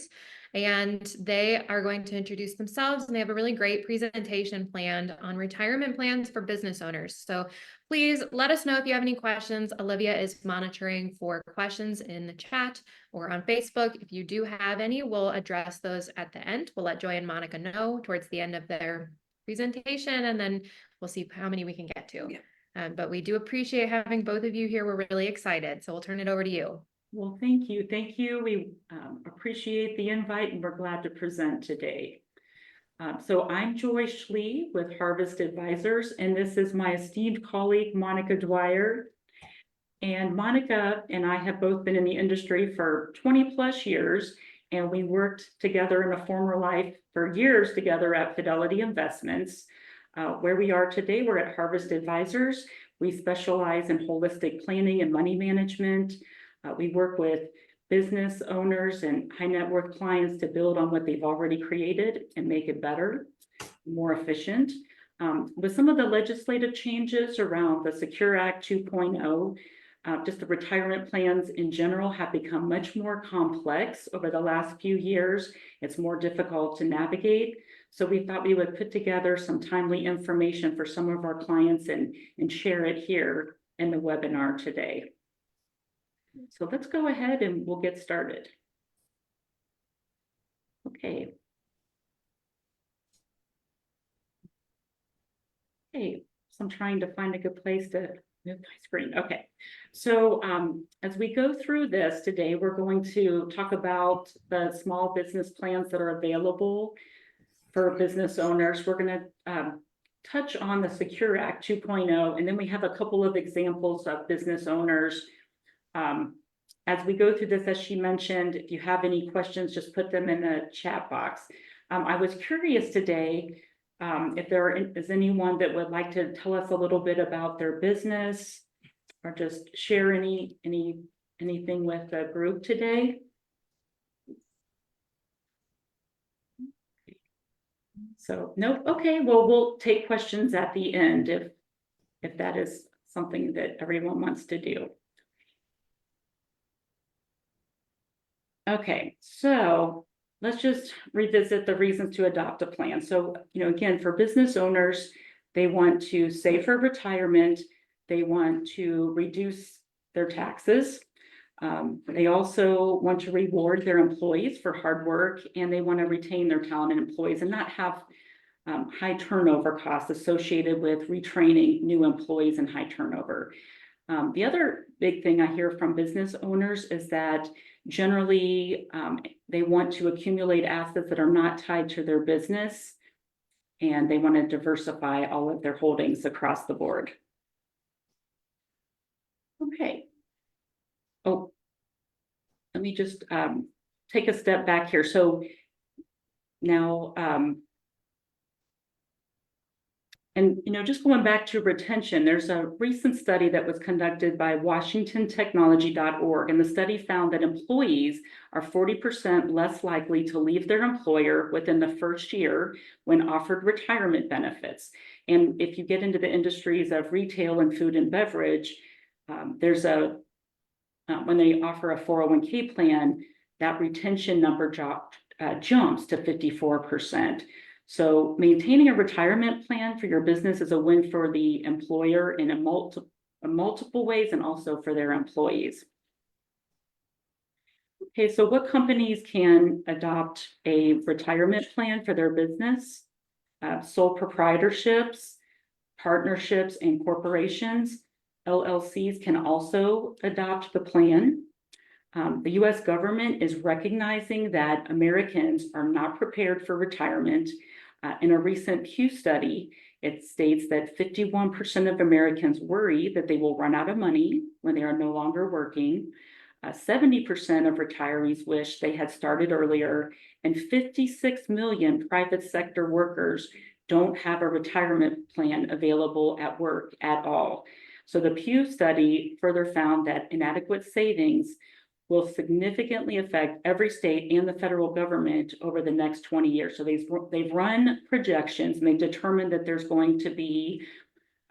advisors, and they are going to introduce themselves, and they have a really great presentation planned on retirement plans for business owners. So please let us know if you have any questions. Olivia is monitoring for questions in the chat or on Facebook. If you do have any, we'll address those at the end. We'll let Joy and Monica know towards the end of their presentation, and then we'll see how many we can get to. Yeah. But we do appreciate having both of you here. We're really excited. So we'll turn it over to you. Well, thank you. Thank you. We appreciate the invite, and we're glad to present today. So I'm Joy Schlie with Harvest Advisors, and this is my esteemed colleague, Monica Dwyer. And Monica and I have both been in the industry for 20 plus years, and we worked together in a former life for years together at Fidelity Investments. Where we are today, we're at Harvest Advisors. We specialize in holistic planning and money management. We work with business owners and high net worth clients to build on what they've already created and make it better, more efficient. With some of the legislative changes around the Secure Act 2.0, just the retirement plans in general have become much more complex over the last few years. It's more difficult to navigate. So we thought we would put together some timely information for some of our clients and share it here in the webinar today. So let's go ahead and we'll get started. Okay. Okay, so I'm trying to find a good place to move my screen. Okay, so as we go through this today, we're going to talk about the small business plans that are available for business owners. We're going to touch on the Secure Act 2.0, and then we have a couple of examples of business owners. As we go through this, as she mentioned, if you have any questions, just put them in the chat box. I was curious today if there is anyone that would like to tell us a little bit about their business or just share anything with the group today. So no, okay, well, we'll take questions at the end if that is something that everyone wants to do. Okay, so let's just revisit the reasons to adopt a plan. So, again, for business owners, they want to save for retirement. They want to reduce their taxes. They also want to reward their employees for hard work, and they want to retain their talented employees and not have high turnover costs associated with retraining new employees and high turnover. The other big thing I hear from business owners is that generally they want to accumulate assets that are not tied to their business, and they want to diversify all of their holdings across the board. Okay. Oh, let me just take a step back here. So now, just going back to retention, there's a recent study that was conducted by WashingtonTechnology.org, and the study found that employees are 40% less likely to leave their employer within the first year when offered retirement benefits. And if you get into the industries of retail and food and beverage, there's when they offer a 401k plan, that retention number jumps to 54%. So maintaining a retirement plan for your business is a win for the employer in multiple ways, and also for their employees. Okay, so what companies can adopt a retirement plan for their business? Sole proprietorships, partnerships, and corporations. LLCs can also adopt the plan. The US government is recognizing that Americans are not prepared for retirement. In a recent Pew study, it states that 51% of Americans worry that they will run out of money when they are no longer working. 70% of retirees wish they had started earlier, and 56 million private sector workers don't have a retirement plan available at work at all. So the Pew study further found that inadequate savings will significantly affect every state and the federal government over the next 20 years. So they've run projections, and they've determined that there's going to be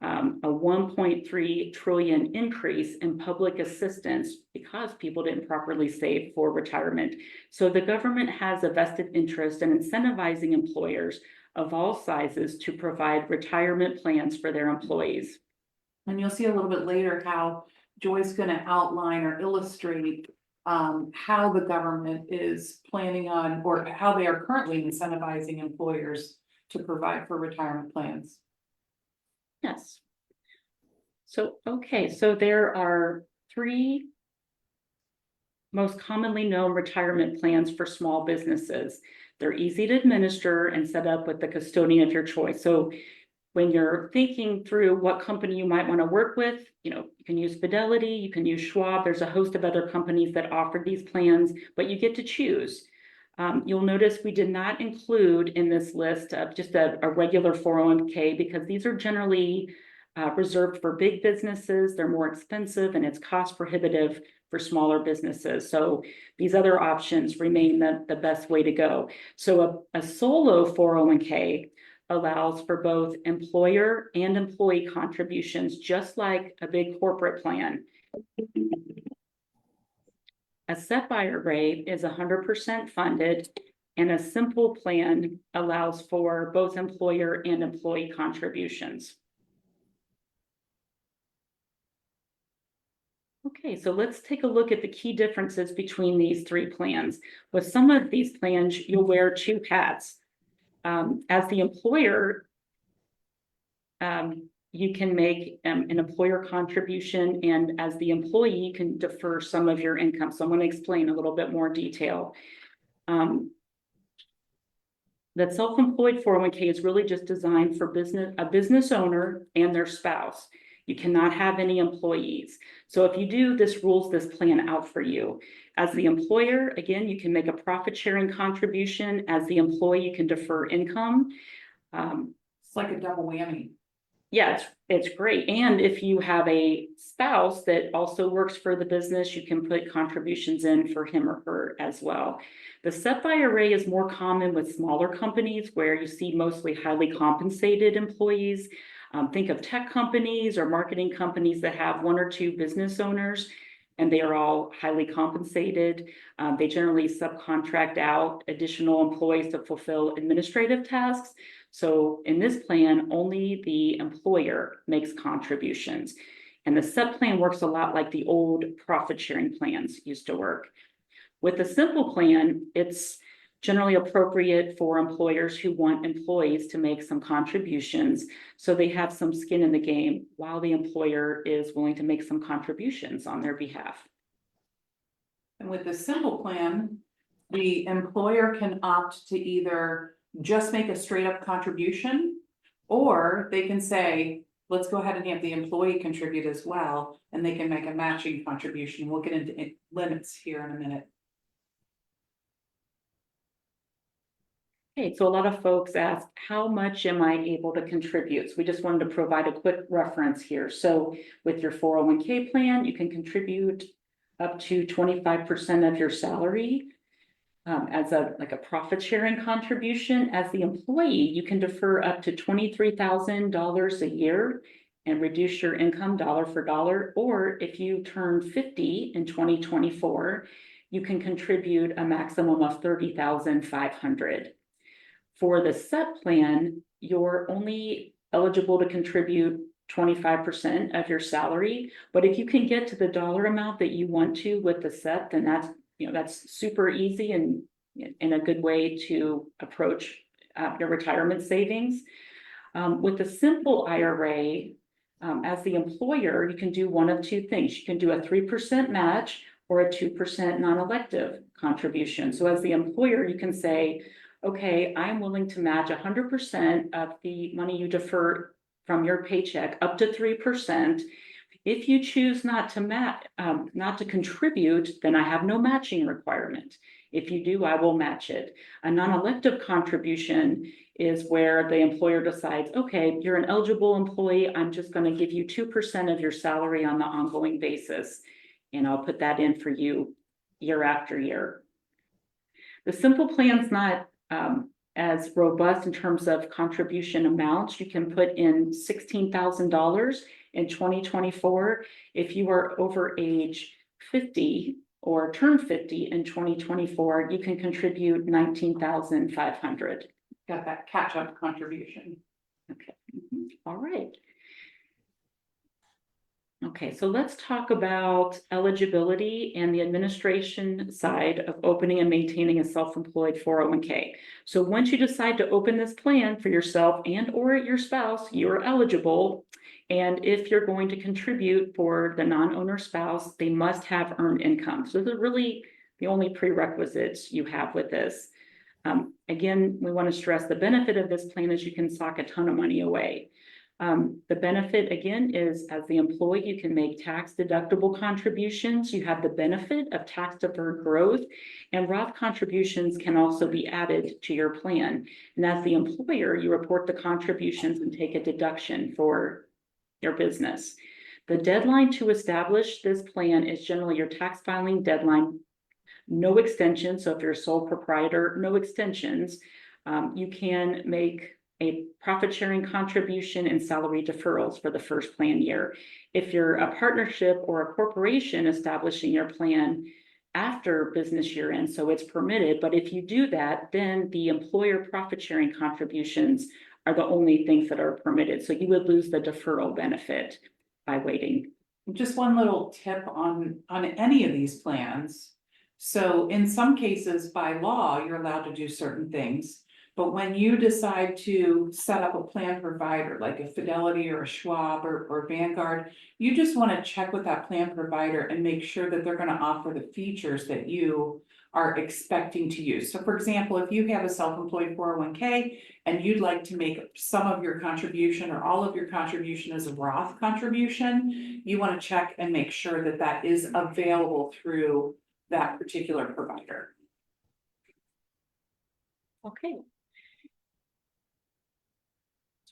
a 1.3 trillion increase in public assistance because people didn't properly save for retirement. So the government has a vested interest in incentivizing employers of all sizes to provide retirement plans for their employees. And you'll see a little bit later how Joy's gonna outline or illustrate how the government is planning on, or how they are currently incentivizing employers to provide for retirement plans. Yes. So, okay, so there are 3 most commonly known retirement plans for small businesses. They're easy to administer and set up with the custodian of your choice. So when you're thinking through what company you might want to work with, you can use Fidelity, you can use Schwab. There's a host of other companies that offer these plans, but you get to choose. You'll notice we did not include in this list just a regular 401k because these are generally reserved for big businesses. They're more expensive and it's cost prohibitive for smaller businesses. So these other options remain the best way to go. So a solo 401k allows for both employer and employee contributions, just like a big corporate plan. A SEP IRA is 100% funded, and a simple plan allows for both employer and employee contributions. Okay, so let's take a look at the key differences between these 3 plans. With some of these plans, you'll wear 2 hats. As the employer, you can make an employer contribution, and as the employee, you can defer some of your income. So I'm going to explain a little bit more detail. That self-employed 401k is really just designed for a business owner and their spouse. You cannot have any employees. So if you do, this rules this plan out for you. As the employer, again, you can make a profit sharing contribution. As the employee, you can defer income. It's like a double whammy. Yeah, it's great. And if you have a spouse that also works for the business, you can put contributions in for him or her as well. The SEP IRA is more common with smaller companies where you see mostly highly compensated employees. Think of tech companies or marketing companies that have 1 or 2 business owners, and they are all highly compensated. They generally subcontract out additional employees to fulfill administrative tasks. So in this plan, only the employer makes contributions. And the SEP plan works a lot like the old profit sharing plans used to work. With the simple plan, it's generally appropriate for employers who want employees to make some contributions, so they have some skin in the game while the employer is willing to make some contributions on their behalf. And with the simple plan, the employer can opt to either just make a straight up contribution, or they can say, let's go ahead and have the employee contribute as well, and they can make a matching contribution. We'll get into limits here in a minute. Okay, so a lot of folks ask, how much am I able to contribute? So we just wanted to provide a quick reference here. So with your 401k plan, you can contribute up to 25% of your salary as a profit sharing contribution. As the employee, you can defer up to $23,000 a year and reduce your income dollar for dollar. Or if you turn 50 in 2024, you can contribute a maximum of $30,500. For the SEP plan, you're only eligible to contribute 25% of your salary, but if you can get to the dollar amount that you want to with the SEP, then that's super easy and a good way to approach your retirement savings. With the simple IRA, as the employer, you can do one of 2 things. You can do a 3% match or a 2% non-elective contribution. So as the employer, you can say, okay, I'm willing to match 100% of the money you defer from your paycheck up to 3%. If you choose not to contribute, then I have no matching requirement. If you do, I will match it. A non-elective contribution is where the employer decides, okay, you're an eligible employee. I'm just going to give you 2% of your salary on the ongoing basis, and I'll put that in for you year after year. The simple plan's not as robust in terms of contribution amounts. You can put in $16,000 in 2024. If you are over age 50 or turn 50 in 2024, you can contribute 19,500. Got that catch-up contribution. Okay, all right. Okay, so let's talk about eligibility and the administration side of opening and maintaining a self-employed 401k. So once you decide to open this plan for yourself and or your spouse, you are eligible. And if you're going to contribute for the non-owner spouse, they must have earned income. So those are really the only prerequisites you have with this. Again, we want to stress the benefit of this plan is you can sock a ton of money away. The benefit again is as the employee, you can make tax deductible contributions. You have the benefit of tax deferred growth, and Roth contributions can also be added to your plan. And as the employer, you report the contributions and take a deduction for your business. The deadline to establish this plan is generally your tax filing deadline. No extensions. So if you're a sole proprietor, no extensions. You can make a profit sharing contribution and salary deferrals for the first plan year. If you're a partnership or a corporation establishing your plan after business year end, so it's permitted, but if you do that, then the employer profit sharing contributions are the only things that are permitted. So you would lose the deferral benefit by waiting. Just one little tip on any of these plans. So in some cases, by law, you're allowed to do certain things. But when you decide to set up a plan provider, like a Fidelity or a Schwab or Vanguard, you just want to check with that plan provider and make sure that they're going to offer the features that you are expecting to use. So for example, if you have a self-employed 401k and you'd like to make some of your contribution or all of your contribution as a Roth contribution, you want to check and make sure that that is available through that particular provider. Okay.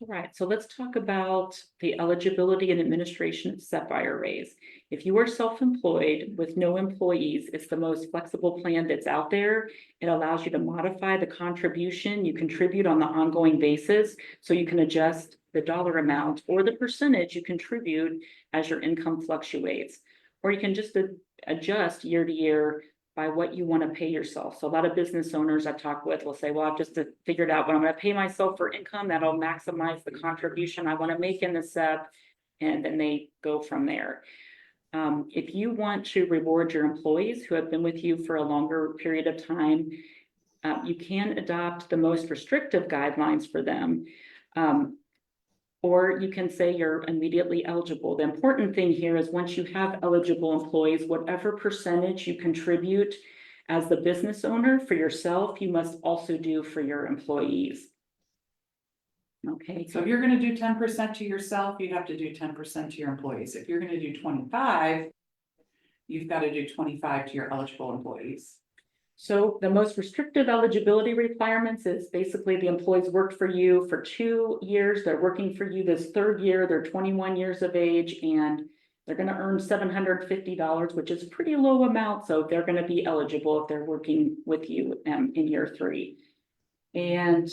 All right, so let's talk about the eligibility and administration of SEP IRAs. If you are self-employed with no employees, it's the most flexible plan that's out there. It allows you to modify the contribution you contribute on the ongoing basis, so you can adjust the dollar amount or the percentage you contribute as your income fluctuates. Or you can just adjust year to year by what you want to pay yourself. So a lot of business owners I've talked with will say, well, I've just figured out what I'm going to pay myself for income that'll maximize the contribution I want to make in the SEP, and then they go from there. If you want to reward your employees who have been with you for a longer period of time, you can adopt the most restrictive guidelines for them. Or you can say you're immediately eligible. The important thing here is once you have eligible employees, whatever percentage you contribute as the business owner for yourself, you must also do for your employees. Okay. So if you're going to do 10% to yourself, you have to do 10% to your employees. If you're going to do 25, you've got to do 25 to your eligible employees. So the most restrictive eligibility requirements is basically the employees worked for you for 2 years. They're working for you this third year. They're 21 years of age and they're going to earn $750, which is a pretty low amount. So they're going to be eligible if they're working with you in year 3. And,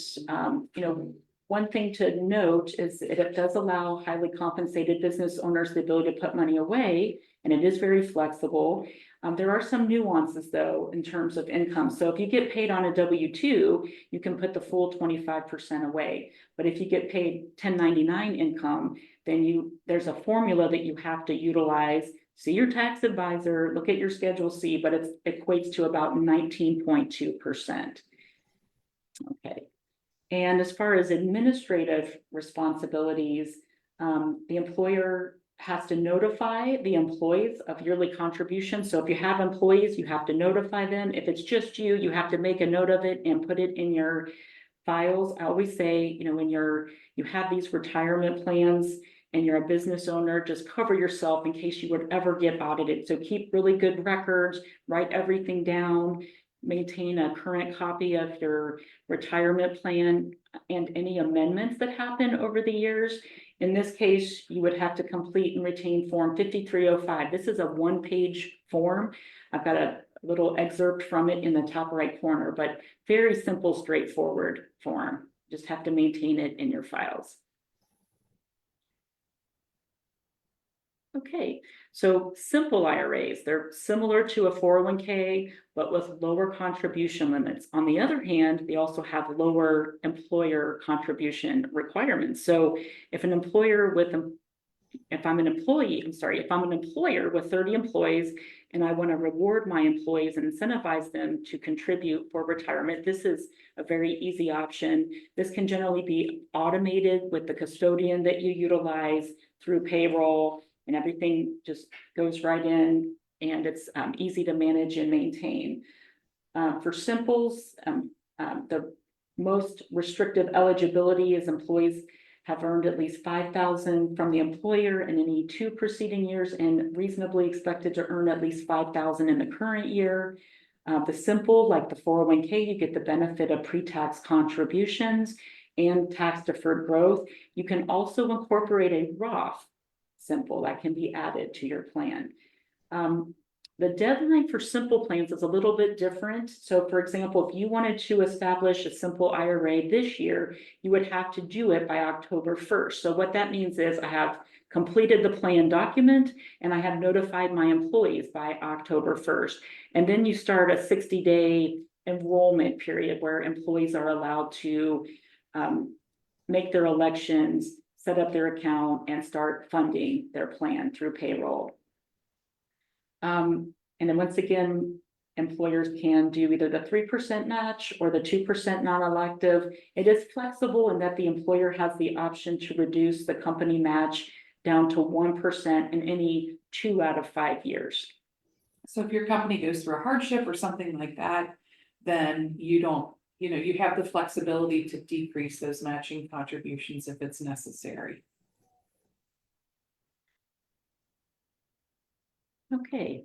one thing to note is that it does allow highly compensated business owners the ability to put money away, and it is very flexible. There are some nuances though in terms of income. So if you get paid on a W-2, you can put the full 25% away. But if you get paid 1099 income, then there's a formula that you have to utilize. See your tax advisor, look at your Schedule C, but it equates to about 19.2%. Okay. And as far as administrative responsibilities, the employer has to notify the employees of yearly contributions. So if you have employees, you have to notify them. If it's just you, you have to make a note of it and put it in your files. I always say, when you have these retirement plans and you're a business owner, just cover yourself in case you would ever get audited. So keep really good records, write everything down, maintain a current copy of your retirement plan and any amendments that happen over the years. In this case, you would have to complete and retain form 5305. This is a 1-page form. I've got a little excerpt from it in the top right corner, but very simple, straightforward form. Just have to maintain it in your files. Okay, so simple IRAs, they're similar to a 401k, but with lower contribution limits. On the other hand, they also have lower employer contribution requirements. So if an employer with, if I'm an employer with 30 employees and I want to reward my employees and incentivize them to contribute for retirement, this is a very easy option. This can generally be automated with the custodian that you utilize through payroll, and everything just goes right in, and it's easy to manage and maintain. For simples, the most restrictive eligibility is employees have earned at least $5,000 from the employer in any 2 preceding years and reasonably expected to earn at least $5,000 in the current year. The simple, like the 401k, you get the benefit of pre-tax contributions and tax deferred growth. You can also incorporate a Roth simple that can be added to your plan. The deadline for simple plans is a little bit different. So for example, if you wanted to establish a simple IRA this year, you would have to do it by October 1st. So what that means is I have completed the plan document and I have notified my employees by October 1st. And then you start a 60-day enrollment period where employees are allowed to make their elections, set up their account, and start funding their plan through payroll. And then once again, employers can do either the 3% match or the 2% non-elective. It is flexible in that the employer has the option to reduce the company match down to 1% in any 2 out of 5 years. So if your company goes through a hardship or something like that, then you don't, you have the flexibility to decrease those matching contributions if it's necessary. Okay.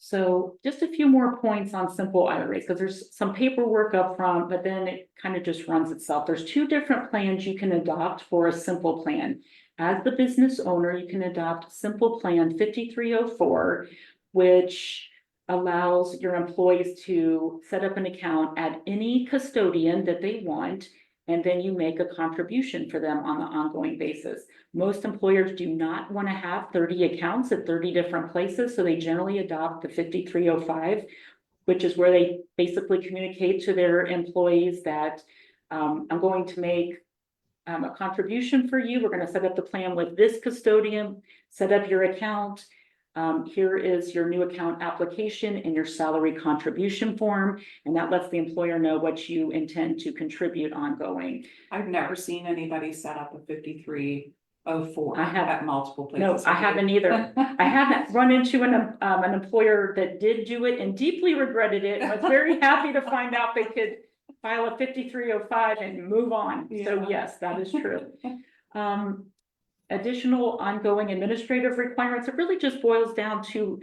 So just a few more points on simple IRAs, because there's some paperwork up front, but then it kind of just runs itself. There's 2 different plans you can adopt for a simple plan. As the business owner, you can adopt Simple Plan 5304, which allows your employees to set up an account at any custodian that they want, and then you make a contribution for them on an ongoing basis. Most employers do not want to have 30 accounts at 30 different places, so they generally adopt the 5305, which is where they basically communicate to their employees that I'm going to make a contribution for you. We're going to set up the plan with this custodian, set up your account. Here is your new account application and your salary contribution form, and that lets the employer know what you intend to contribute ongoing. I've never seen anybody set up a 5304. I have at multiple No, places. I haven't either. I haven't run into an employer that did do it and deeply regretted it. I was very happy to find out they could file a 5305 and move on. So Yeah. yes, that is true. Additional ongoing administrative requirements, it really just boils down to,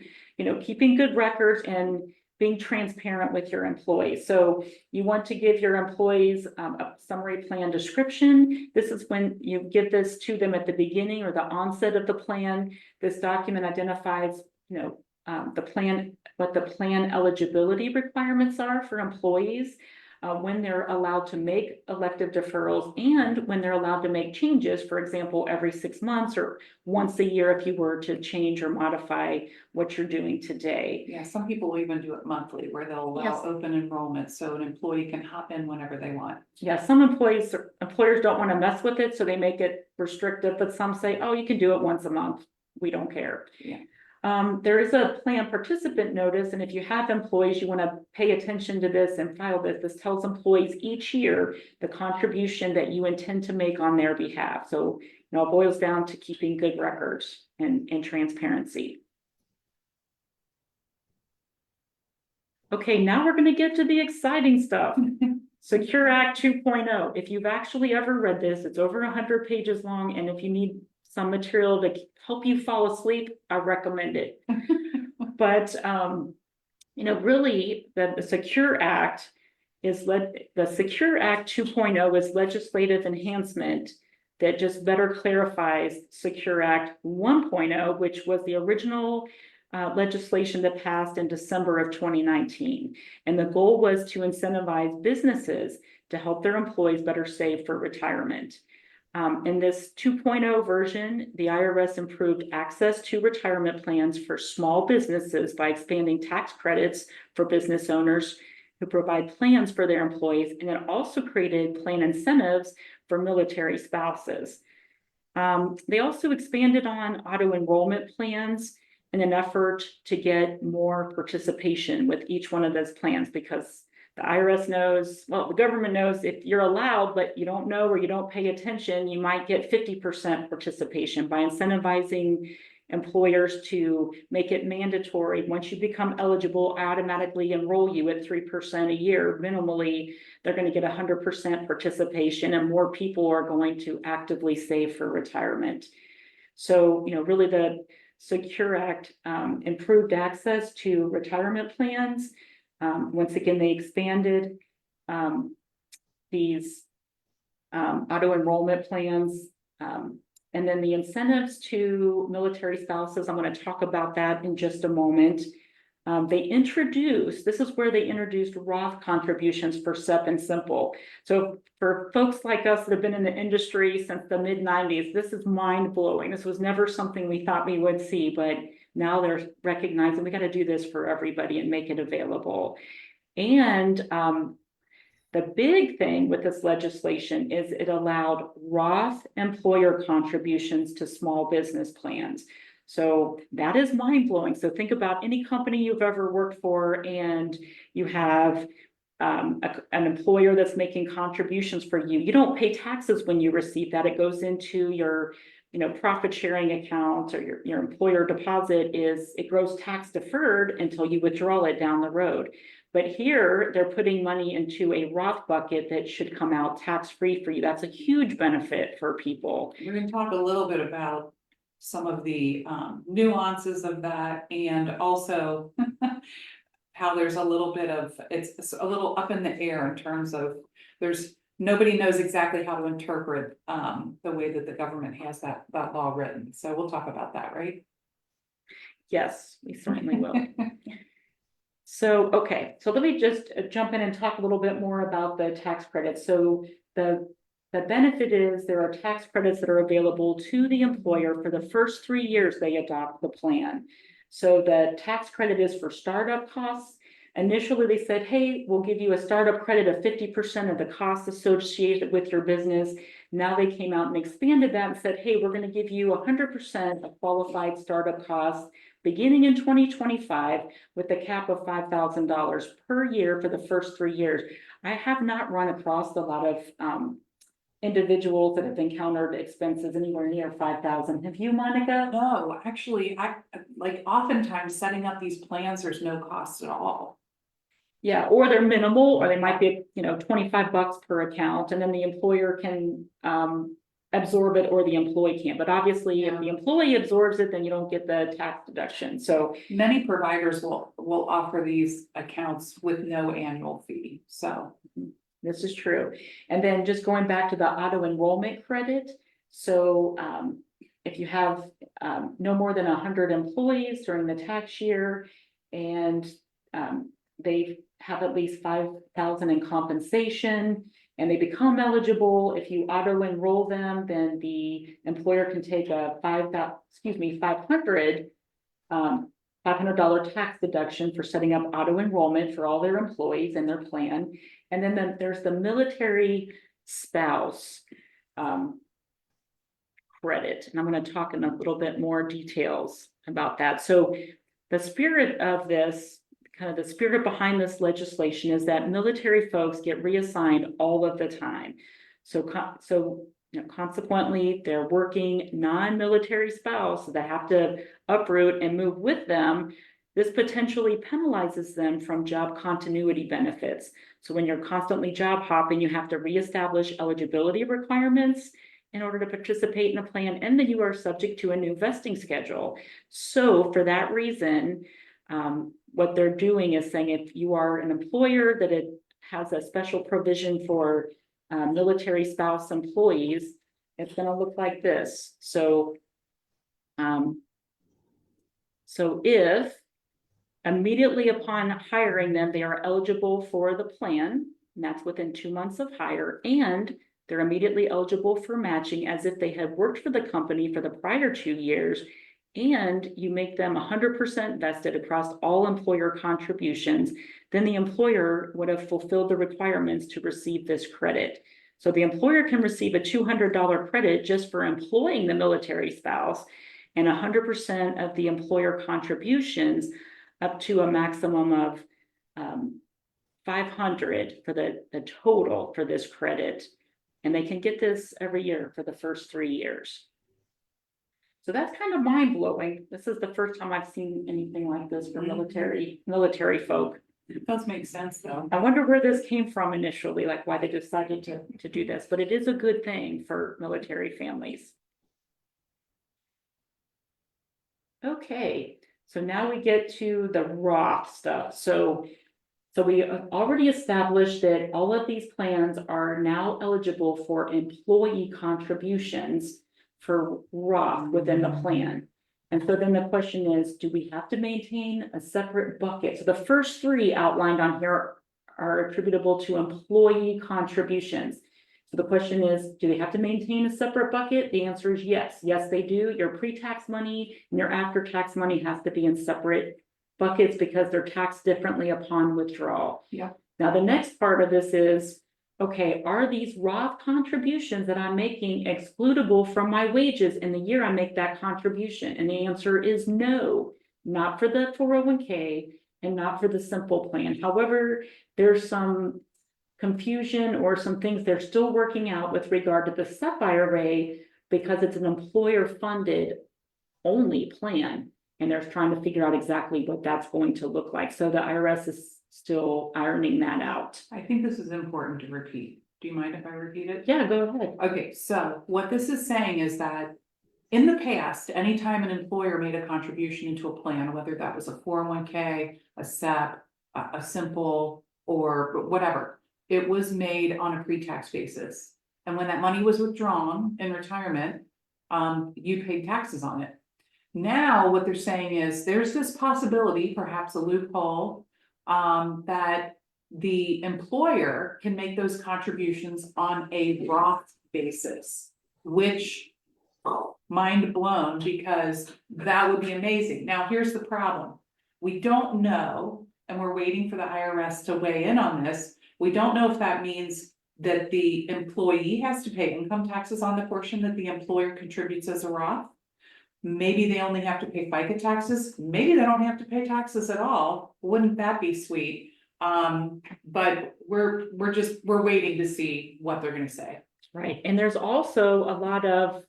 keeping good records and being transparent with your employees. So you want to give your employees a summary plan description. This is when you give this to them at the beginning or the onset of the plan. This document identifies, the plan, what the plan eligibility requirements are for employees, when they're allowed to make elective deferrals and when they're allowed to make changes, for example, every 6 months or once a year if you were to change or modify what you're doing today. Yeah, some people will even do it monthly where they'll allow Yes. open enrollment so an employee can hop in whenever they want. Yeah, some employers don't want to mess with it, so they make it restrictive, but some say, oh, you can do it once a month. We don't care. Yeah. There is a plan participant notice, and if you have employees, you want to pay attention to this and file this. This tells employees each year the contribution that you intend to make on their behalf. So, it boils down to keeping good records and transparency. Okay, now we're going to get to the exciting stuff. Secure Act 2.0. If you've actually ever read this, it's over 100 pages long, and if you need some material to help you fall asleep, I recommend it. But really, the Secure Act the Secure Act 2.0 is legislative enhancement that just better clarifies Secure Act 1.0, which was the original legislation that passed in December of 2019. And the goal was to incentivize businesses to help their employees better save for retirement. In this 2.0 version, the IRS improved access to retirement plans for small businesses by expanding tax credits for business owners who provide plans for their employees, and it also created plan incentives for military spouses. They also expanded on auto enrollment plans in an effort to get more participation with each one of those plans, because the IRS knows, well, the government knows if you're allowed, but you don't know or you don't pay attention, you might get 50% participation. By incentivizing employers to make it mandatory, once you become eligible, automatically enroll you at 3% a year minimally, they're going to get 100% participation, and more people are going to actively save for retirement. So, really the Secure Act improved access to retirement plans. Once again, they expanded these auto enrollment plans. And then the incentives to military spouses, I'm going to talk about that in just a moment. This is where they introduced Roth contributions for SEP and Simple. So for folks like us that have been in the industry since the mid-90s, this is mind-blowing. This was never something we thought we would see, but now they're recognizing we got to do this for everybody and make it available. And the big thing with this legislation is it allowed Roth employer contributions to small business plans. So that is mind-blowing. So think about any company you've ever worked for, and you have an employer that's making contributions for you. You don't pay taxes when you receive that. It goes into your profit sharing account, or your employer deposit it grows tax deferred until you withdraw it down the road. But here they're putting money into a Roth bucket that should come out tax-free for you. That's a huge benefit for people. We're going to talk a little bit about some of the nuances of that, and also how there's a little bit of, it's a little up in the air in terms of nobody knows exactly how to interpret the way that the government has that law written. So we'll talk about that, right? Yes, we certainly will. So, okay, so let me just jump in and talk a little bit more about the tax credits. So the benefit is there are tax credits that are available to the employer for the first 3 years they adopt the plan. So the tax credit is for startup costs. Initially, they said, hey, we'll give you a startup credit of 50% of the costs associated with your business. Now they came out and expanded that and said, hey, we're going to give you 100% of qualified startup costs beginning in 2025 with a cap of $5,000 per year for the first 3 years. I have not run across a lot of individuals that have encountered expenses anywhere near 5,000. Have you, Monica? No, actually, I like oftentimes setting up these plans, there's no cost at all. Yeah, or they're minimal, or they might be, $25 per account, and then the employer can absorb it, or the employee can't. But obviously, if the employee absorbs it, then you don't get the tax deduction. So many providers will offer these accounts with no annual fee. So this is true. And then just going back to the auto enrollment credit. So if you have no more than 100 employees during the tax year, and they have at least 5,000 in compensation, and they become eligible, if you auto enroll them, then the employer can take a $500 tax deduction for setting up auto enrollment for all their employees and their plan. And then there's the military spouse credit. And I'm going to talk in a little bit more details about that. So the spirit of this, kind of the spirit behind this legislation, is that military folks get reassigned all of the time. So consequently, their working non-military spouse that have to uproot and move with them, this potentially penalizes them from job continuity benefits. So when you're constantly job hopping, you have to reestablish eligibility requirements in order to participate in a plan, and then you are subject to a new vesting schedule. So for that reason, what they're doing is saying, if you are an employer that it has a special provision for military spouse employees, it's going to look like this. So So if immediately upon hiring them, they are eligible for the plan, and that's within 2 months of hire, and they're immediately eligible for matching as if they had worked for the company for the prior 2 years, and you make them 100% vested across all employer contributions, then the employer would have fulfilled the requirements to receive this credit. So the employer can receive a $200 credit just for employing the military spouse, and 100% of the employer contributions up to a maximum of 500 for the total for this credit. And they can get this every year for the first 3 years. So that's kind of mind blowing. This is the first time I've seen anything like this for military folk. It does make sense though. I wonder where this came from initially, like why they decided to do this, but it is a good thing for military families. Okay, so now we get to the Roth stuff. So we already established that all of these plans are now eligible for employee contributions for Roth within the plan. And so then the question is, do we have to maintain a separate bucket? So the first 3 outlined on here are attributable to employee contributions. So the question is, do they have to maintain a separate bucket? The answer is yes. Yes, they do. Your pre-tax money and your after-tax money has to be in separate buckets because they're taxed differently upon withdrawal. Yeah. Now, the next part of this is, okay, are these Roth contributions that I'm making excludable from my wages in the year I make that contribution? And the answer is no, not for the 401k and not for the simple plan. However, there's some confusion or some things they're still working out with regard to the SEP IRA because it's an employer funded only plan. And they're trying to figure out exactly what that's going to look like. So the IRS is still ironing that out. I think this is important to repeat. Do you mind if I repeat it? Yeah, go ahead. Okay, so what this is saying is that in the past, anytime an employer made a contribution into a plan, whether that was a 401k, a SEP, a simple, or whatever, it was made on a pre-tax basis. And when that money was withdrawn in retirement, you paid taxes on it. Now, what they're saying is there's this possibility, perhaps a loophole, that the employer can make those contributions on a Roth basis, which, mind blown, because that would be amazing. Now, here's the problem. We don't know, and we're waiting for the IRS to weigh in on this. We don't know if that means that the employee has to pay income taxes on the portion that the employer contributes as a Roth. Maybe they only have to pay FICA taxes. Maybe they don't have to pay taxes at all. Wouldn't that be sweet? But we're waiting to see what they're gonna say. Right, and there's also a lot of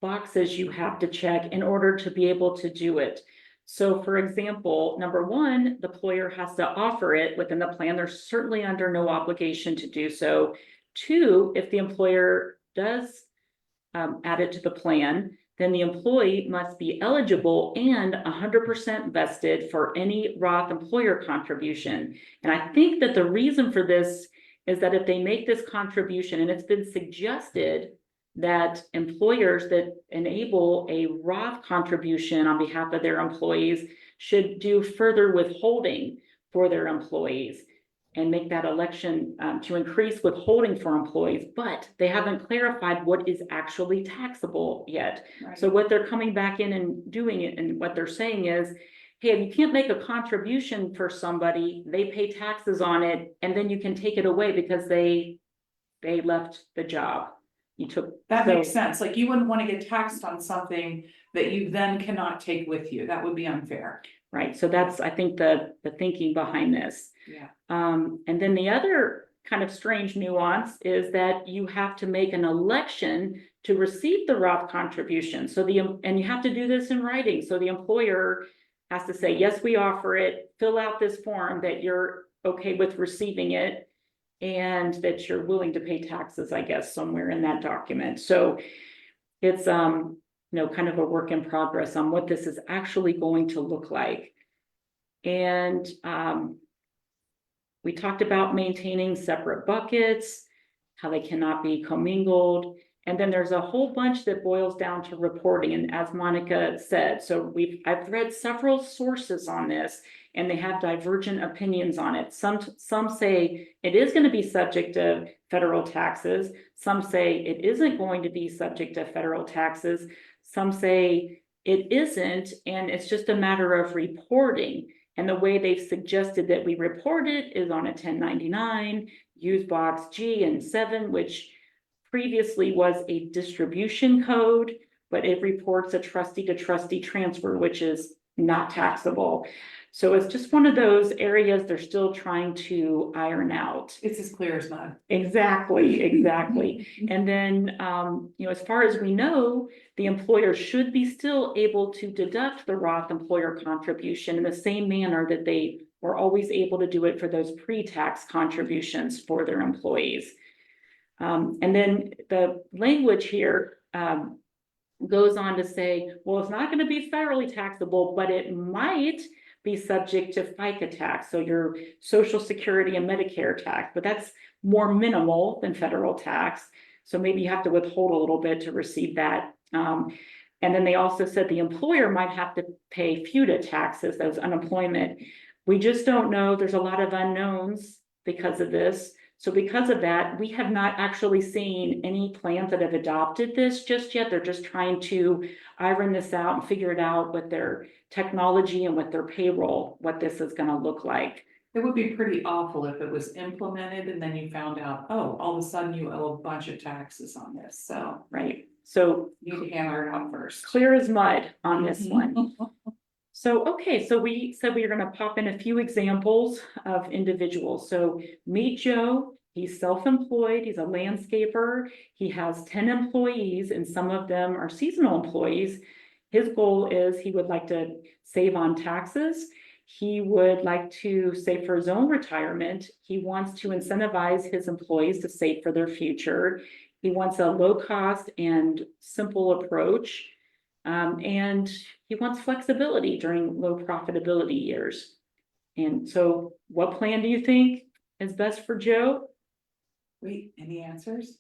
boxes you have to check in order to be able to do it. So for example, number 1, the employer has to offer it within the plan. They're certainly under no obligation to do so. 2, if the employer does add it to the plan, then the employee must be eligible and 100% vested for any Roth employer contribution. And I think that the reason for this is that if they make this contribution, and it's been suggested that employers that enable a Roth contribution on behalf of their employees should do further withholding for their employees and make that election to increase withholding for employees, but they haven't clarified what is actually taxable yet. Right. So what they're coming back in and doing it, and what they're saying is, hey, you can't make a contribution for somebody, they pay taxes on it, and then you can take it away because they left the job. You took That makes sense. Like you wouldn't want to get taxed on something that you then cannot take with you. That would be unfair. Right. So that's, I think, the thinking behind this. Yeah. And then the other kind of strange nuance is that you have to make an election to receive the Roth contribution. So and you have to do this in writing. So the employer has to say, yes, we offer it, fill out this form that you're okay with receiving it, and that you're willing to pay taxes, I guess, somewhere in that document. So it's, kind of a work in progress on what this is actually going to look like. And we talked about maintaining separate buckets, how they cannot be commingled. And then there's a whole bunch that boils down to reporting. And as Monica said, so I've read several sources on this, and they have divergent opinions on it. Some say it is going to be subject to federal taxes. Some say it isn't going to be subject to federal taxes. Some say it isn't, and it's just a matter of reporting. And the way they've suggested that we report it is on a 1099, use box G and 7, which previously was a distribution code, but it reports a trustee to trustee transfer, which is not taxable. So it's just one of those areas they're still trying to iron out. It's as clear as mud. Exactly, exactly. And then, as far as we know, the employer should be still able to deduct the Roth employer contribution in the same manner that they were always able to do it for those pre-tax contributions for their employees. And then the language here goes on to say, well, it's not going to be federally taxable, but it might be subject to FICA tax, so your Social Security and Medicare tax, but that's more minimal than federal tax. So maybe you have to withhold a little bit to receive that. And then they also said the employer might have to pay FUTA taxes, those unemployment. We just don't know. There's a lot of unknowns because of this. So because of that, we have not actually seen any plans that have adopted this just yet. They're just trying to iron this out and figure it out with their technology and with their payroll, what this is going to look like. It would be pretty awful if it was implemented and then you found out, oh, all of a sudden you owe a bunch of taxes on this, so. Right. So You need to hammer it out first. clear as mud on this one. So, okay, so we said we were going to pop in a few examples of individuals. So meet Joe. He's self-employed. He's a landscaper. He has 10 employees, and some of them are seasonal employees. His goal is he would like to save on taxes. He would like to save for his own retirement. He wants to incentivize his employees to save for their future. He wants a low cost and simple approach. And he wants flexibility during low profitability years. And so what plan do you think is best for Joe? Wait, any answers?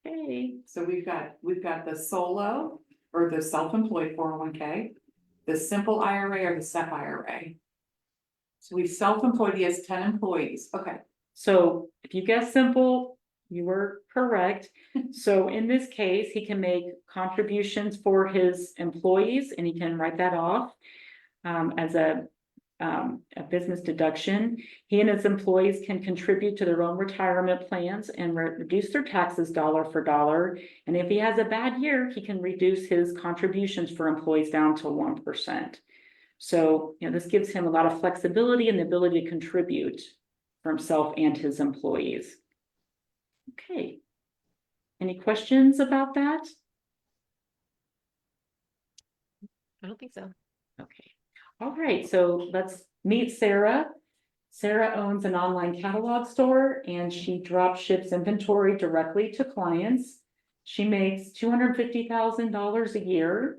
Okay. So we've got the solo or the self-employed 401k, the simple IRA or the SEP IRA. So we've self-employed, he has 10 employees. Okay. So if you guess simple, you were correct. So in this case, he can make contributions for his employees, and he can write that off as a business deduction. He and his employees can contribute to their own retirement plans and reduce their taxes dollar for dollar. And if he has a bad year, he can reduce his contributions for employees down to 1%. So, this gives him a lot of flexibility and the ability to contribute for himself and his employees. Okay. Any questions about that? I don't think so. Okay. All right. So let's meet Sarah. Sarah owns an online catalog store and she drop ships inventory directly to clients. She makes $250,000 a year.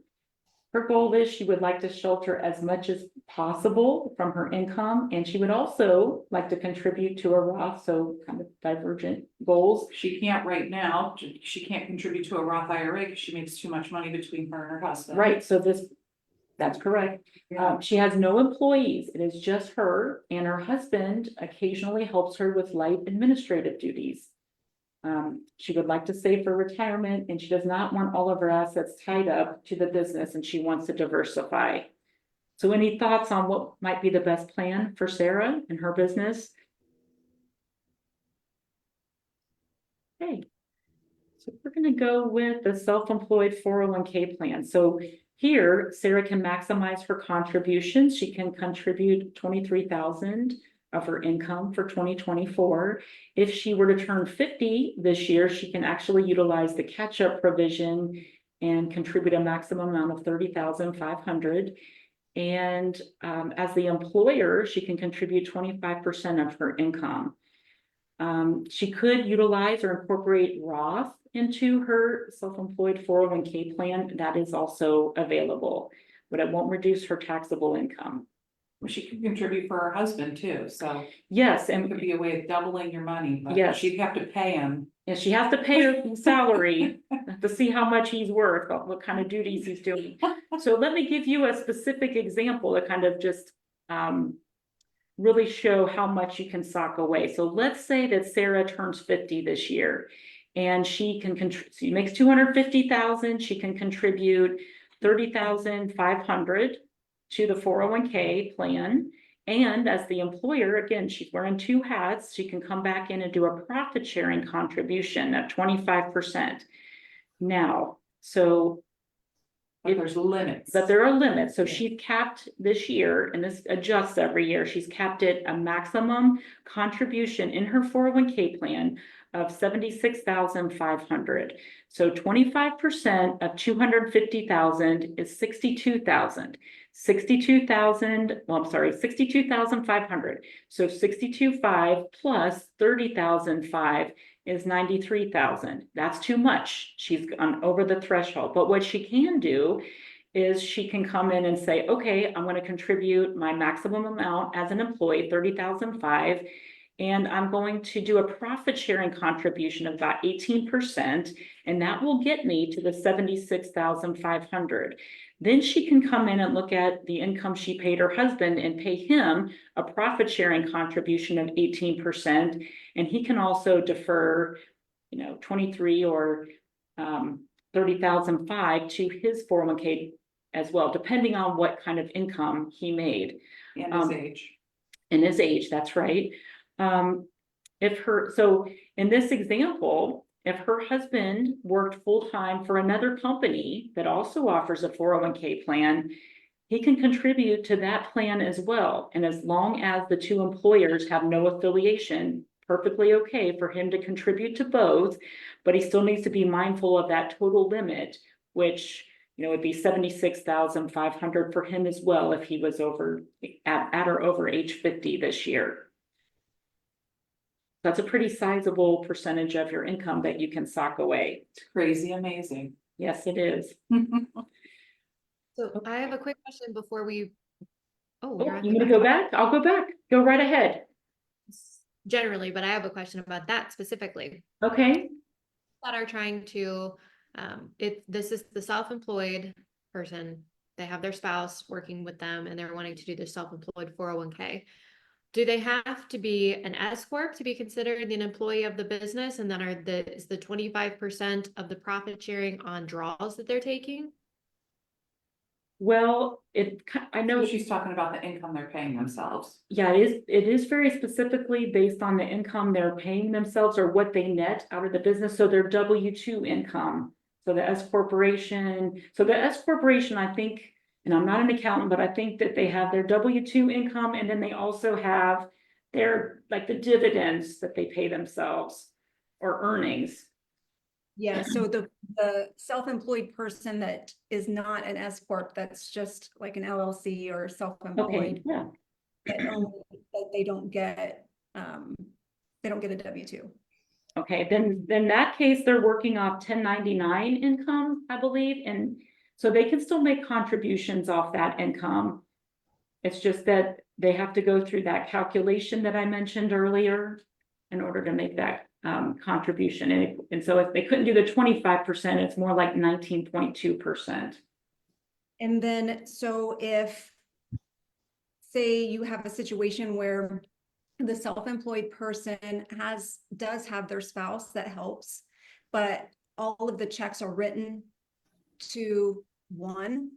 Her goal is she would like to shelter as much as possible from her income, and she would also like to contribute to a Roth, so kind of divergent goals. She can't right now, she can't contribute to a Roth IRA because she makes too much money between her and her husband. Right, so that's correct. She has no employees. It is just her, and her husband occasionally helps her with light administrative duties. She would like to save for retirement, and she does not want all of her assets tied up to the business, and she wants to diversify. So any thoughts on what might be the best plan for Sarah and her business? Okay. So we're going to go with the self-employed 401k plan. So here, Sarah can maximize her contributions. She can contribute $23,000 of her income for 2024. If she were to turn 50 this year, she can actually utilize the catch-up provision and contribute a maximum amount of $30,500. And as the employer, she can contribute 25% of her income. She could utilize or incorporate Roth into her self-employed 401k plan. That is also available, but it won't reduce her taxable income. Well, she could contribute for her husband too, so Yes, it and could be a way of doubling your money, but Yes. she'd have to pay him. and she has to pay her salary to see how much he's worth, what kind of duties he's doing. So let me give you a specific example to kind of just really show how much you can sock away. So let's say that Sarah turns 50 this year and she can she makes 250,000, she can contribute 30,500 to the 401k plan. And as the employer, again, she's wearing two hats, she can come back in and do a profit sharing contribution of 25%. Now, so But there's limits. but there are limits. So Yeah. she's capped this year, and this adjusts every year. She's capped at a maximum contribution in her 401k plan of 76,500. So 25% of 250,000 is 62,000. 62,000, well, I'm sorry, 62,500. So 62,500 plus 30,500 is 93,000. That's too much. She's gone over the threshold. But what she can do is she can come in and say, okay, I'm going to contribute my maximum amount as an employee, 30,500, and I'm going to do a profit sharing contribution of about 18%, and that will get me to the 76,500. Then she can come in and look at the income she paid her husband and pay him a profit sharing contribution of 18%. And he can also defer, 23 or 30,500 to his 401k as well, depending on what kind of income he made. And his age. In his age, that's right. So in this example, if her husband worked full-time for another company that also offers a 401k plan, he can contribute to that plan as well. And as long as the two employers have no affiliation, perfectly okay for him to contribute to both, but he still needs to be mindful of that total limit, which, would be 76,500 for him as well if he was over at or over age 50 this year. That's a pretty sizable percentage of your income that you can sock away. It's crazy amazing. Yes, it is. So I have a quick question before we. Oh, Oh, you're on you the want to go back? I'll go back. Go right ahead. generally, but I have a question about that specifically. Okay. That are trying to, if this is the self-employed person, they have their spouse working with them and they're wanting to do the self-employed 401k. Do they have to be an S corp to be considered an employee of the business? And then is the 25% of the profit sharing on draws that they're taking? Well, I know So she's talking about the income they're paying themselves. Yeah, it is very specifically based on the income they're paying themselves or what they net out of the business. So their W-2 income. So the S corporation, I think, and I'm not an accountant, but I think that they have their W-2 income, and then they also have their, like, the dividends that they pay themselves or earnings. Yeah, so the self-employed person that is not an S corp, that's just like an LLC or Okay, self-employed, yeah. that they don't get a W-2. Okay, then in that case, they're working off 1099 income, I believe, and so they can still make contributions off that income. It's just that they have to go through that calculation that I mentioned earlier in order to make that contribution. And so if they couldn't do the 25%, it's more like 19.2%. And then, so if, say you have a situation where the self-employed person does have their spouse that helps, but all of the checks are written to one,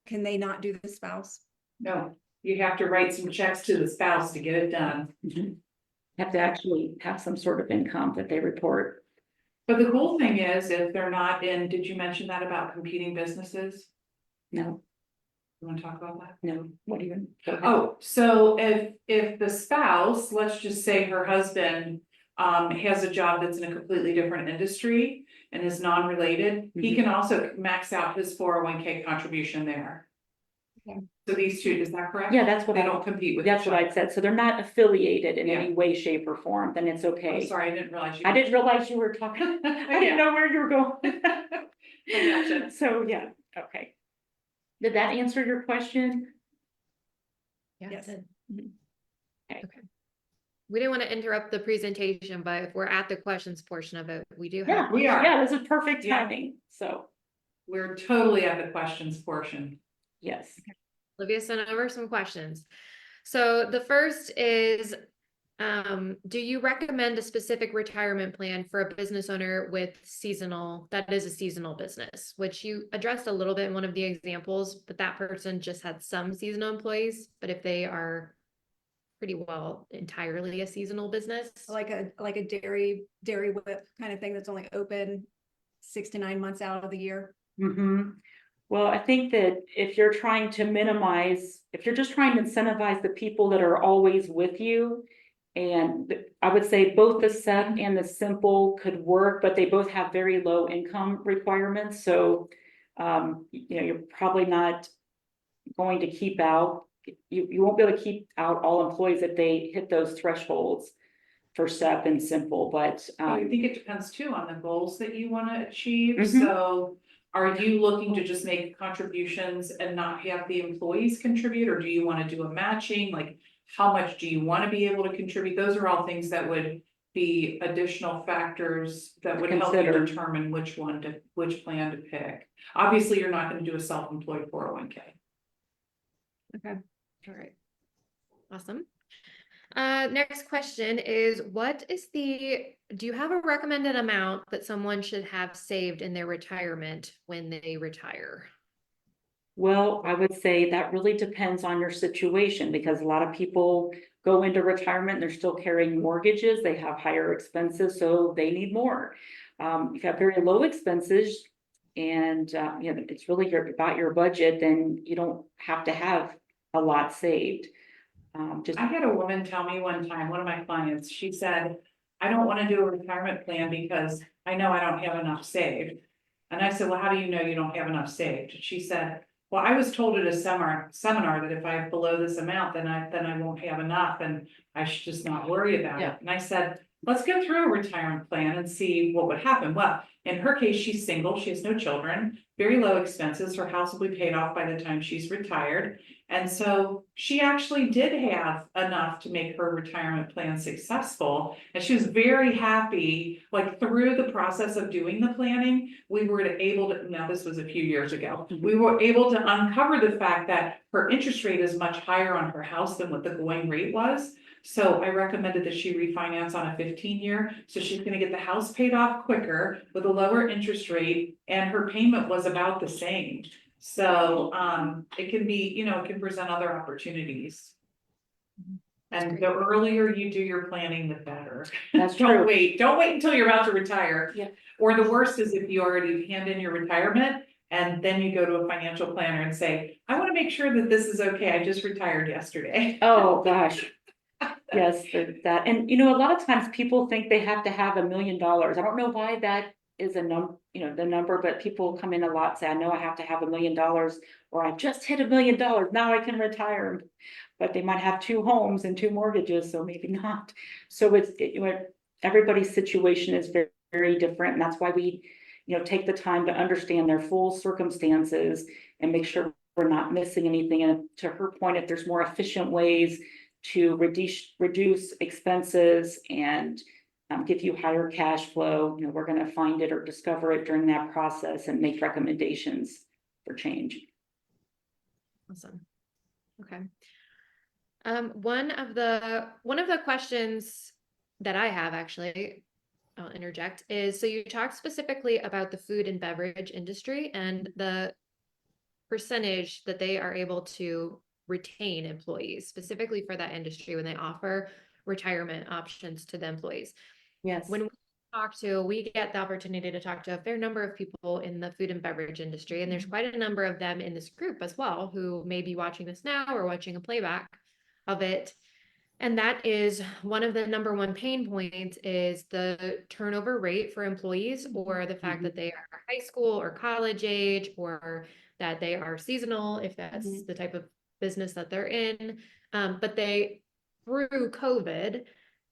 can they not do the spouse? No, you have to write some checks to the spouse to get it done. Mm-hmm. Have to actually have some sort of income that they report. But the cool thing is, if they're not in, did you mention that about competing businesses? No, You want to talk about that? no, what do you? Go ahead. Oh, so if the spouse, let's just say her husband has a job that's in a completely different industry and is non-related, he can also max out his 401k contribution there. Okay. So these two, is that correct? Yeah, that's what They don't compete with that's each what I other. said. So they're not affiliated in Yeah. any way, shape, or form, then it's Oh, okay. sorry, I didn't realize you. I didn't realize you were talking. I didn't know where you were going. I gotcha. So, yeah, okay. Did that answer your question? Yeah. Yes. Good. Okay. Okay. We didn't want to interrupt the presentation, but if we're at the questions portion of it, we do have. Yeah, We are. Yeah, this is perfect Yeah. timing. So, We're totally at the questions portion. yes. Olivia sent over some questions. So the first is, do you recommend a specific retirement plan for a business owner that is a seasonal business, which you addressed a little bit in one of the examples, but that person just had some seasonal employees, but if they are pretty well entirely a seasonal business. Like a dairy whip kind of thing that's only open 6 to 9 months out of the year. Well, I think that if you're trying to if you're just trying to incentivize the people that are always with you, and I would say both the SEP and the simple could work, but they both have very low income requirements. So, you're probably not going to keep out, you won't be able to keep out all employees if they hit those thresholds for SEP and simple, but, I think it depends too on the goals that you wanna achieve, Mhm. so. Are you looking to just make contributions and not have the employees contribute, or do you wanna do a matching, like? How much do you wanna be able to contribute? Those are all things that would be additional factors that would help you Consider. determine which plan to pick. Obviously, you're not gonna do a self-employed 401k. Okay, all right. Awesome. Next question is, do you have a recommended amount that someone should have saved in their retirement when they retire? well, I would say that really depends on your situation, because a lot of people go into retirement, they're still carrying mortgages, they have higher expenses, so they need more. If you have very low expenses and, it's really about your budget, then you don't have to have a lot saved. Just, I had a woman tell me one time, one of my clients, she said, I don't wanna do a retirement plan because I know I don't have enough saved. And I said, well, how do you know you don't have enough saved? She said, well, I was told at a seminar that if I have below this amount, then I won't have enough and I should just not worry about it. And I said, let's go through a retirement plan and see what would happen. Well, in her case, she's single, she has no children, very low expenses, her house will be paid off by the time she's retired. And so she actually did have enough to make her retirement plan successful. And she was very happy, like through the process of doing the planning, we were able to, now this was a few years ago, we were able to uncover the fact that her interest rate is much higher on her house than what the going rate was. So I recommended that she refinance on a 15-year, so she's gonna get the house paid off quicker with a lower interest rate, and her payment was about the same. So, it can be, it can present other opportunities. And great. the earlier you do your planning, the better. That's Don't true. wait until you're about to retire. Yeah. Or the worst is if you already hand in your retirement and then you go to a financial planner and say, I wanna make sure that this is okay, I just retired yesterday. oh, gosh. Yes, that, and a lot of times people think they have to have $1 million. I don't know why that is the number, but people come in a lot, say, I know I have to have $1 million, or I just hit $1 million, now I can retire. But they might have 2 homes and 2 mortgages, so maybe not. So everybody's situation is very, very different, and that's why we, take the time to understand their full circumstances and make sure we're not missing anything. And to her point, if there's more efficient ways to reduce expenses and give you higher cash flow, we're going to find it or discover it during that process and make recommendations for change. Awesome. Okay. One of the questions that I have, actually, I'll interject, is, so you talked specifically about the food and beverage industry and the percentage that they are able to retain employees, specifically for that industry when they offer retirement options to the employees. Yes. When we get the opportunity to talk to a fair number of people in the food and beverage industry, and there's quite a number of them in this group as well, who may be watching this now or watching a playback of it. And that is one of the number one pain points, is the turnover rate for employees, or the fact that they are high school or college age, or that they are seasonal, if that's the type of business that they're in. But they, through COVID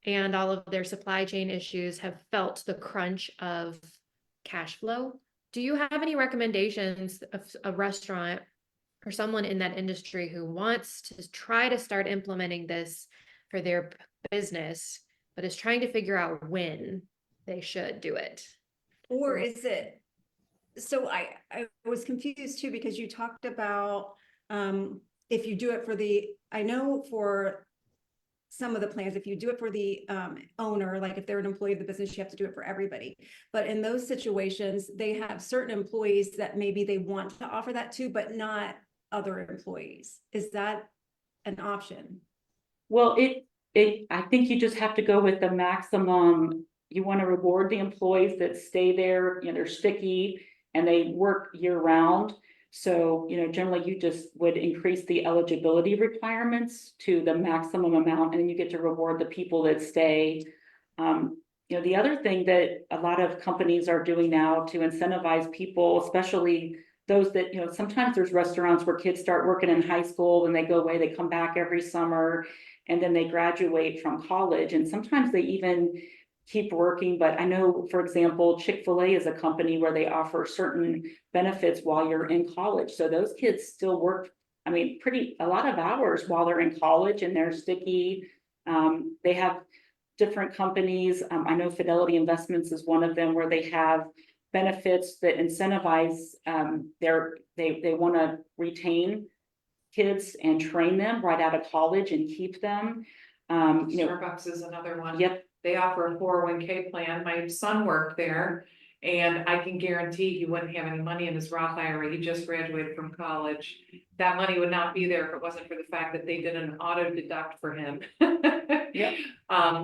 and all of their supply chain issues, have felt the crunch of cash flow. Do you have any recommendations of a restaurant or someone in that industry who wants to try to start implementing this for their business, but is trying to figure out when they should do it. Or is it, so I was confused too, because you talked about, if you do it for I know for some of the plans, if you do it for the owner, like if they're an employee of the business, you have to do it for everybody. But in those situations, they have certain employees that maybe they want to offer that to, but not other employees. Is that an option? Well, I think you just have to go with the maximum. You want to reward the employees that stay there, they're sticky and they work year round. So, generally you just would increase the eligibility requirements to the maximum amount, and then you get to reward the people that stay. The other thing that a lot of companies are doing now to incentivize people, especially those that, sometimes there's restaurants where kids start working in high school and they go away, they come back every summer, and then they graduate from college, and sometimes they even keep working. But I know, for example, Chick-fil-A is a company where they offer certain benefits while you're in college. So those kids still work, a lot of hours while they're in college, and they're sticky. They have different companies. I know Fidelity Investments is one of them, where they have benefits that incentivize they want to retain kids and train them right out of college and keep them. Starbucks is another one. Yep. They offer a 401k plan. My son worked there, and I can guarantee he wouldn't have any money in his Roth IRA. He just graduated from college. That money would not be there if it wasn't for the fact that they did an auto deduct for him. Yep.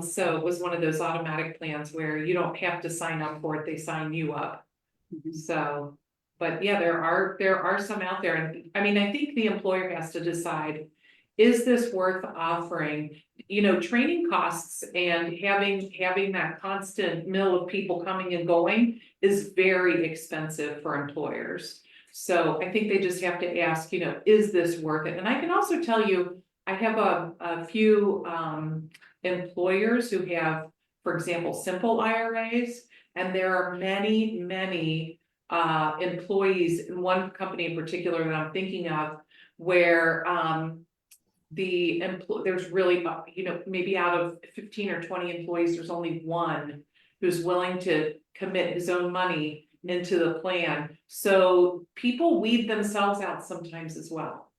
So it was one of those automatic plans where you don't have to sign up for it, they sign you up. So, but yeah, there are some out there, and I think the employer has to decide, is this worth offering? Training costs and having that constant mill of people coming and going is very expensive for employers. So I think they just have to ask, is this worth it? And I can also tell you, I have a few employers who have, for example, simple IRAs, and there are many employees in one company in particular that I'm thinking of, where there's really, maybe out of 15 or 20 employees, there's only one who's willing to commit his own money into the plan. So people weed themselves out sometimes as well.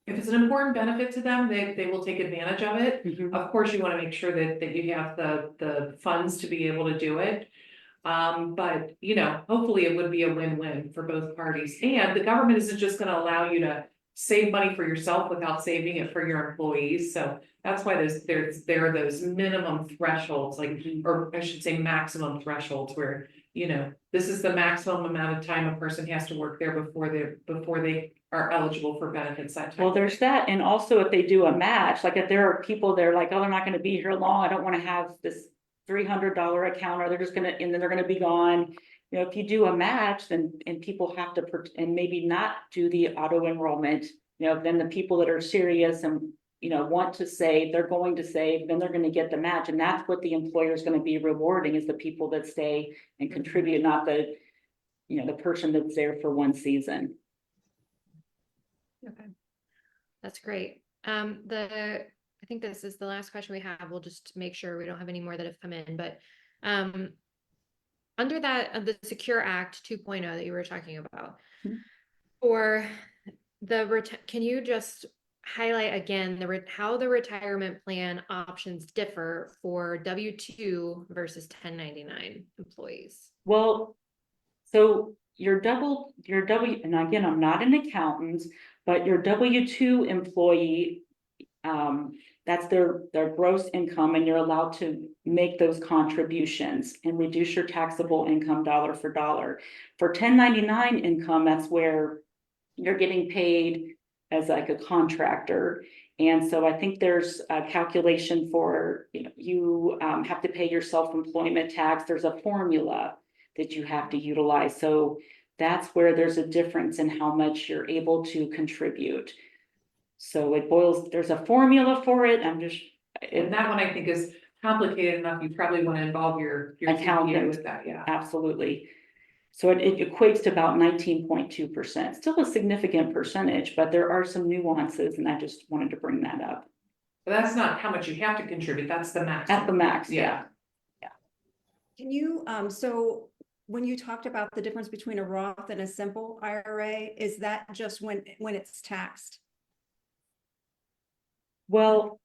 If it's an important benefit to them, they will take advantage of it. Of course, you want to make sure that you have the funds to be able to do it. But hopefully it would be a win-win for both parties. And the government isn't just going to allow you to save money for yourself without saving it for your employees. So that's why there are those minimum thresholds, or I should say maximum thresholds, where, this is the maximum amount of time a person has to work there before they are eligible for benefits. Well, there's that. And also, if they do a match, like if there are people, they're like, oh, they're not going to be here long, I don't want to have this $300 account, or they're just going to, and then they're going to be gone. If you do a match, then, and people have to, and maybe not do the auto enrollment, then the people that are serious and, want to save, they're going to save, then they're going to get the match. And that's what the employer is going to be rewarding, is the people that stay and contribute, not the, the person that's there for one season. Okay, that's great. I think this is the last question we have. We'll just make sure we don't have any more that have come in, but under that, the Secure Act 2.0 that you were talking about, for can you just highlight again how the retirement plan options differ for W-2 versus 1099 employees? Well, so your W, and again, I'm not an accountant, but your W-2 employee, that's their gross income, and you're allowed to make those contributions and reduce your taxable income dollar for dollar. For 1099 income, that's where you're getting paid as like a contractor. And so I think there's a calculation for, you have to pay your self-employment tax. There's a formula that you have to utilize. So that's where there's a difference in how much you're able to contribute. So there's a formula for it. And that one I think is complicated enough. You probably want to involve your Accountant CPA with that. Yeah. Absolutely. So it equates to about 19.2%, still a significant percentage, but there are some nuances, and I just wanted to bring that up. But that's not how much you have to contribute, that's the max. At the max, yeah. Can you, so when you talked about the difference between a Roth and a simple IRA, is that just when it's taxed? Well,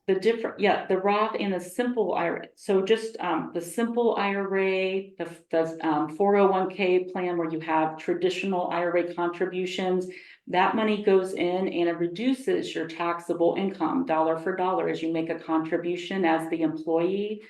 the Roth and the simple IRA. So just the simple IRA, the 401k plan where you have traditional IRA contributions, that money goes in and it reduces your taxable income dollar for dollar as you make a contribution as the employee.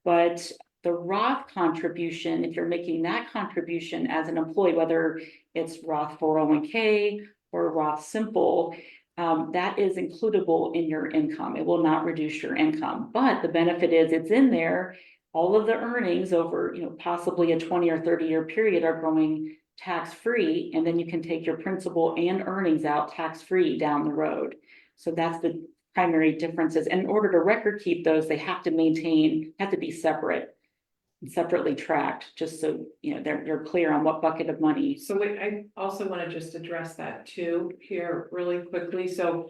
But the Roth contribution, if you're making that contribution as an employee, whether it's Roth 401k or Roth simple, that is includable in your income. It will not reduce your income, but the benefit is it's in there. All of the earnings over, possibly a 20 or 30-year period are going tax-free, and then you can take your principal and earnings out tax-free down the road. So that's the primary differences. And in order to record keep those, they have to be separately tracked, just so they're clear on what bucket of money. So I also want to just address that too here really quickly. So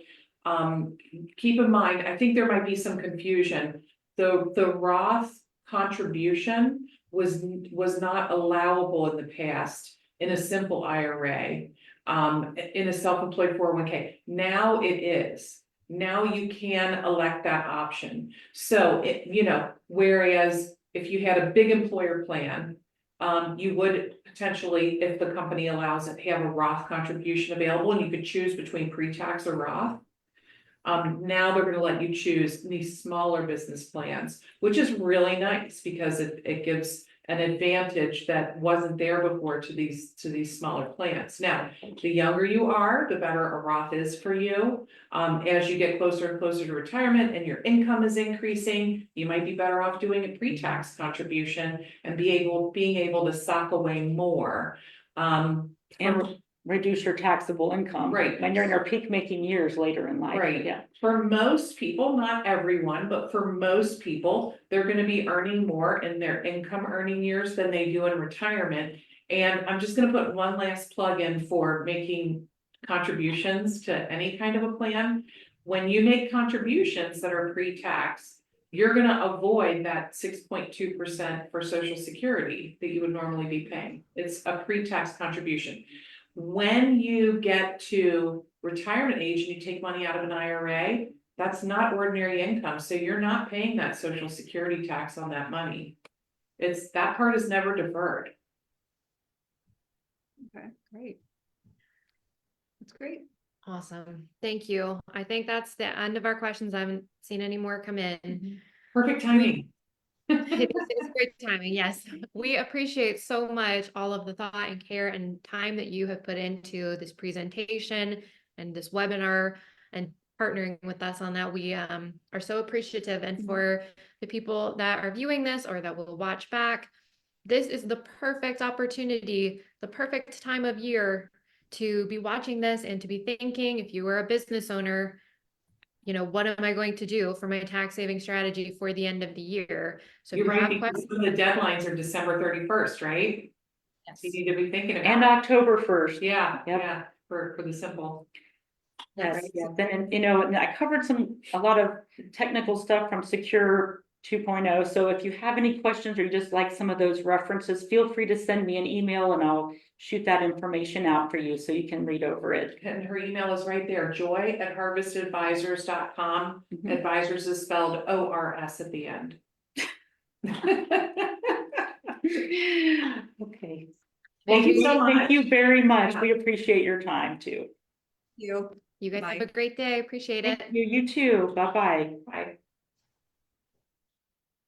keep in mind, I think there might be some confusion. The Roth contribution was not allowable in the past in a simple IRA, in a self-employed 401k. Now it is. Now you can elect that option. So whereas if you had a big employer plan, you would potentially, if the company allows it, have a Roth contribution available, and you could choose between pre-tax or Roth. Now they're going to let you choose these smaller business plans, which is really nice because it gives an advantage that wasn't there before to these smaller plans. Now, the younger you are, the better a Roth is for you. As you get closer and closer to retirement and your income is increasing, you might be better off doing a pre-tax contribution and being able to sock away more. And reduce your taxable income. Right. When you're in your peak making years later in life. Right. Yeah. For most people, not everyone, but for most people, they're going to be earning more in their income earning years than they do in retirement. And I'm just going to put one last plug in for making contributions to any kind of a plan. When you make contributions that are pre-tax, you're going to avoid that 6.2% for Social Security that you would normally be paying. It's a pre-tax contribution. When you get to retirement age and you take money out of an IRA, that's not ordinary income. So you're not paying that Social Security tax on that money. That part is never deferred. Okay, great. That's great. Awesome. Thank you. I think that's the end of our questions. I haven't seen any more come in. Perfect timing. It is great timing. Yes. We appreciate so much all of the thought and care and time that you have put into this presentation and this webinar and partnering with us on that. We are so appreciative. And for the people that are viewing this or that will watch back, this is the perfect opportunity, the perfect time of year to be watching this and to be thinking, if you were a business owner, what am I going to do for my tax saving strategy for the end of the year? So if You're you right, have because questions, the deadlines are December 31st, right? yes. You need to be thinking about And it. October 1st. Yeah, Yep. yeah, for the simple. Yes. Right, yeah. Then, and I covered a lot of technical stuff from Secure 2.0. So if you have any questions or you just like some of those references, feel free to send me an email and I'll shoot that information out for you so you can read over it. And her email is right there, joy@harvestadvisors.com. Mhm. Advisors is spelled ORS at the end. Okay. Thank you so much. Thank you very much. We appreciate your time too. You. You guys Bye. have a great day. Appreciate it. Thank you. You too. Bye-bye. Bye.